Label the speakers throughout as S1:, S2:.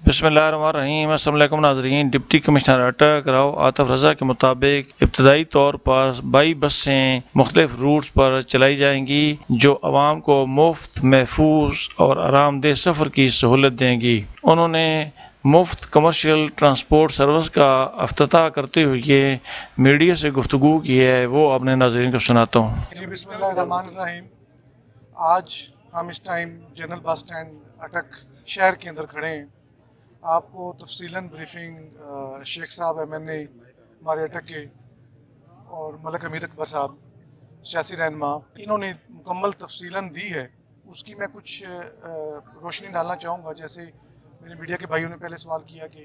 S1: بسم اللہ الرحمن الرحیم۔ السلام علیکم ناظرین۔ ڈپٹی کمشنر اٹک راؤ عاطف رضا کے مطابق ابتدائی طور پر 22 بسیں مختلف روٹس پر چلائی جائیں گی جو عوام کو مفت، محفوظ اور آرام دہ سفر کی سہولت دیں گی۔ انہوں نے مفت کمرشل ٹرانسپورٹ سروس کا افتتاح کرتے ہوئے میڈیا سے گفتگو کی ہے، وہ اپنے ناظرین کو سناتا ہوں۔
S2: جی بسم اللہ الرحمن الرحیم۔ آج ہم اس ٹائم جنرل بس اسٹینڈ اٹک شہر کے اندر کھڑے ہیں۔ آپ کو تفصیلاً بریفنگ شیخ صاحب ایم این اے ہمارے اٹک کے اور ملک حمید اکبر صاحب سیاسی رہنما، انہوں نے مکمل تفصیلاً دی ہے۔ اس کی میں کچھ روشنی ڈالنا چاہوں گا۔ جیسے میرے میڈیا کے بھائیوں نے پہلے سوال کیا کہ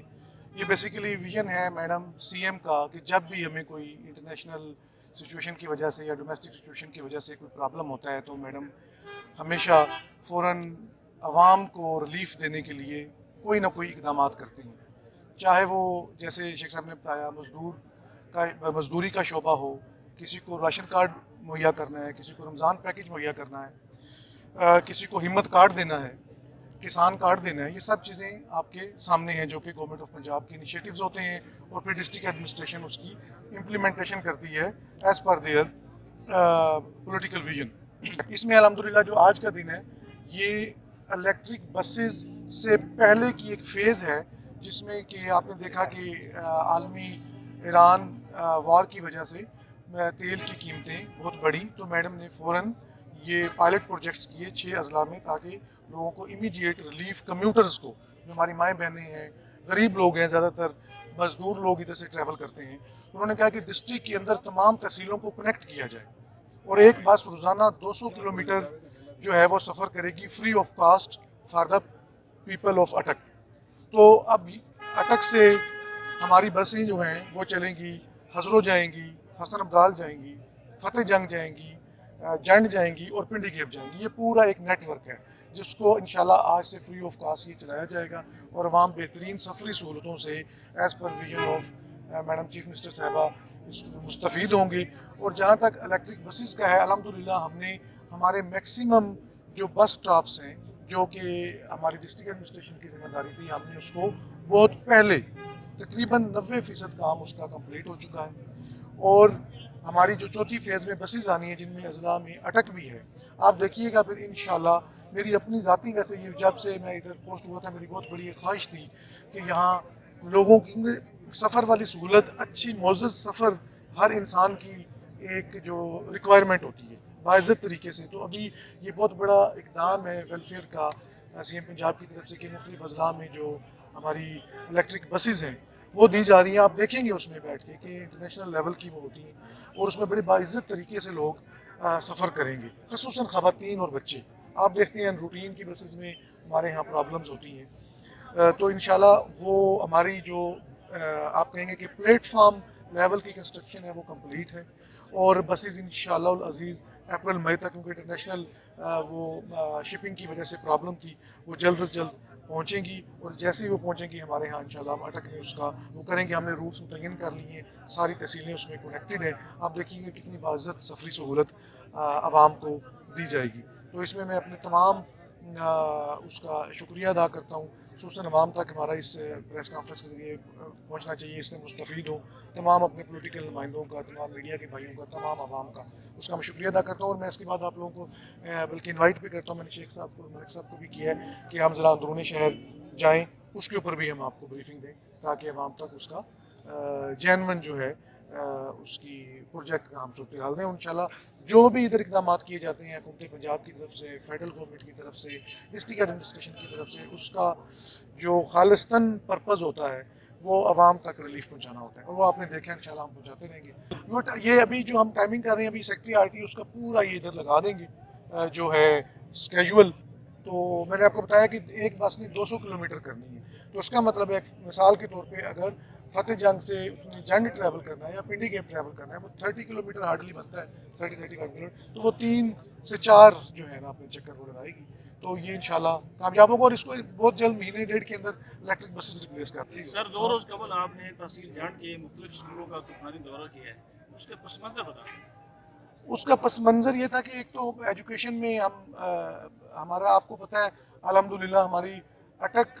S2: یہ بیسیکلی ویژن ہے میڈم سی ایم کا کہ جب بھی ہمیں کوئی انٹرنیشنل سچویشن کی وجہ سے یا ڈومیسٹک سچویشن کی وجہ سے کوئی پرابلم ہوتا ہے تو میڈم ہمیشہ فوراً عوام کو ریلیف دینے کے لیے کوئی نہ کوئی اقدامات کرتے ہیں، چاہے وہ جیسے شیخ صاحب نے بتایا مزدوری کا شعبہ ہو، کسی کو راشن کارڈ مہیا کرنا ہے، کسی کو رمضان پیکج مہیا کرنا ہے، کسی کو ہمت کارڈ دینا ہے، کسان کارڈ دینا ہے۔ یہ سب چیزیں آپ کے سامنے ہیں جو کہ گورنمنٹ آف پنجاب کے انیشیٹوز ہوتے ہیں اور پھر ڈسٹرکٹ ایڈمنسٹریشن اس کی امپلیمنٹیشن کرتی ہے as per their political vision. اس میں الحمدللہ جو آج کا دن ہے یہ الیکٹرک بسز سے پہلے کی ایک فیز ہے، جس میں کہ آپ نے دیکھا کہ عالمی ایران وار کی وجہ سے تیل کی قیمتیں بہت بڑھی تو میڈم نے فوراً یہ پائلٹ پروجیکٹس کیے 6 اضلاع میں تاکہ لوگوں کو امیڈیٹ ریلیف، کمیوٹرز کو جو ہماری مائیں بہنیں ہیں، غریب لوگ ہیں، زیادہ تر مزدور لوگ ادھر سے ٹریول کرتے ہیں، انہوں نے کہا کہ ڈسٹرکٹ کے اندر تمام تحصیلوں کو کنیکٹ کیا جائے اور ایک بس روزانہ 200 کلومیٹر جو ہے وہ سفر کرے گی free of cost for the people of Attock. تو اب اٹک سے ہماری بسیں جو ہیں وہ چلیں گی، ہزرو جائیں گی، حسن ابدال جائیں گی، فتح جنگ جائیں گی، جنڈ جائیں گی اور پنڈی گیپ جائیں گی۔ یہ پورا ایک نیٹ ورک ہے جس کو انشاءاللہ آج سے فری آف کاسٹ یہ چلایا جائے گا اور عوام بہترین سفری سہولتوں سے as per vision of madam chief minister صاحبہ مستفید ہوں گی۔ اور جہاں تک الیکٹرک بسز کا ہے، الحمدللہ ہم نے ہمارے میکسیمم جو بس سٹاپس ہیں جو کہ ہماری ڈسٹرکٹ ایڈمنسٹریشن کی ذمہ داری تھی، ہم نے اس کو بہت پہلے تقریباً 90% کام اس کا کمپلیٹ ہو چکا ہے۔ اور ہماری جو چوتھی فیز میں بسز آنی ہیں جن میں اضلاع میں اٹک بھی ہے، آپ دیکھیے گا پھر انشاءاللہ۔ میری اپنی ذاتی ویسے یہ جب سے میں ادھر پوسٹ ہوا تھا میری بہت بڑی ایک خواہش تھی کہ یہاں لوگوں کی سفر والی سہولت، اچھی معزز سفر ہر انسان کی ایک جو ریکوائرمنٹ ہوتی ہے باعزت طریقے سے۔ تو ابھی یہ بہت بڑا اقدام ہے ویلفیئر کا سی ایم پنجاب کی طرف سے کہ مختلف اضلاع میں جو ہماری الیکٹرک بسز ہیں وہ دی جا رہی ہیں۔ آپ دیکھیں گے اس میں بیٹھ کے کہ انٹرنیشنل لیول کی وہ ہوتی ہیں اور اس میں بڑے باعزت طریقے سے لوگ سفر کریں گے، خصوصاً خواتین اور بچے۔ آپ دیکھتے ہیں روٹین کی بسز میں ہمارے یہاں پرابلمز ہوتی ہیں، تو انشاءاللہ وہ ہماری جو آپ کہیں گے کہ پلیٹ فارم لیول کی کنسٹرکشن ہے وہ کمپلیٹ ہے اور بسز انشاءاللہ العزیز اپریل مئی تک، کیونکہ انٹرنیشنل وہ شپنگ کی وجہ سے پرابلم تھی، وہ جلد از جلد پہنچیں گی اور جیسے ہی وہ پہنچیں گی ہمارے ہاں انشاءاللہ ہم اٹک میں اس کا وہ کریں گے۔ ہم نے روٹس متعین کر لی ہیں، ساری تحصیلیں اس میں کنیکٹڈ ہیں۔ آپ دیکھیں گے کتنی باعزت سفری سہولت عوام کو دی جائے گی۔ تو اس میں اپنے تمام اس کا شکریہ ادا کرتا ہوں، خصوصاً عوام تک ہمارا اس پریس کانفرنس کے ذریعے پہنچنا چاہیے، اس سے مستفید ہوں تمام اپنے پولیٹیکل نمائندوں کا، تمام میڈیا کے بھائیوں کا، تمام عوام کا، اس کا میں شکریہ ادا کرتا ہوں۔ اور میں اس کے بعد آپ لوگوں کو بلکہ انوائٹ بھی کرتا ہوں، میں نے شیخ صاحب کو، ملک صاحب کو بھی کیا ہے کہ ہم ذرا اندرونی شہر جائیں، اس کے اوپر بھی ہم آپ کو بریفنگ دیں تاکہ عوام تک اس کا جینون جو ہے اس کی پروجیکٹ کا ہم صورتحال دیں۔ انشاءاللہ جو بھی ادھر اقدامات کیے جاتے ہیں حکومت پنجاب کی طرف سے، فیڈرل گورنمنٹ کی طرف سے، ڈسٹرکٹ ایڈمنسٹریشن کی طرف سے، اس کا جو خالصتاً پرپز ہوتا ہے وہ عوام تک ریلیف پہنچانا ہوتا ہے اور وہ آپ نے دیکھا انشاءاللہ ہم پہنچاتے رہیں گے۔ یہ ابھی جو ہم ٹائمنگ کر رہے ہیں ابھی سیکٹری آر ٹی اس کا پورا یہ ادھر لگا دیں گے جو ہے اسکیجول۔ تو میں نے آپ کو بتایا کہ ایک بس نے 200 کلومیٹر کرنی ہے، تو اس کا مطلب ہے مثال کے طور پہ اگر فتح جنگ سے اس نے جنڈ ٹریول کرنا ہے یا پنڈی گیپ ٹریول کرنا ہے، وہ 30 کلومیٹر ہارڈلی بنتا ہے، 30-35 کلومیٹر، تو وہ 3 سے 4 جو ہے نا اپنے چکر وہ لگائے گی۔ تو یہ انشاءاللہ کامیاب ہوگا اور اس کو بہت جلد مہینے ڈیڑھ کے اندر الیکٹرک بسز ریپلیس کرتے ہیں۔
S3: سر 2 روز قبل آپ نے تحصیل جانڈ کے مختلف اسکولوں کا طوفانی دورہ کیا ہے، اس کے پس منظر بتائیں۔
S2: اس کا پس منظر یہ تھا کہ ایک تو ایجوکیشن میں ہم ہمارا آپ کو پتہ ہے الحمدللہ ہماری اٹک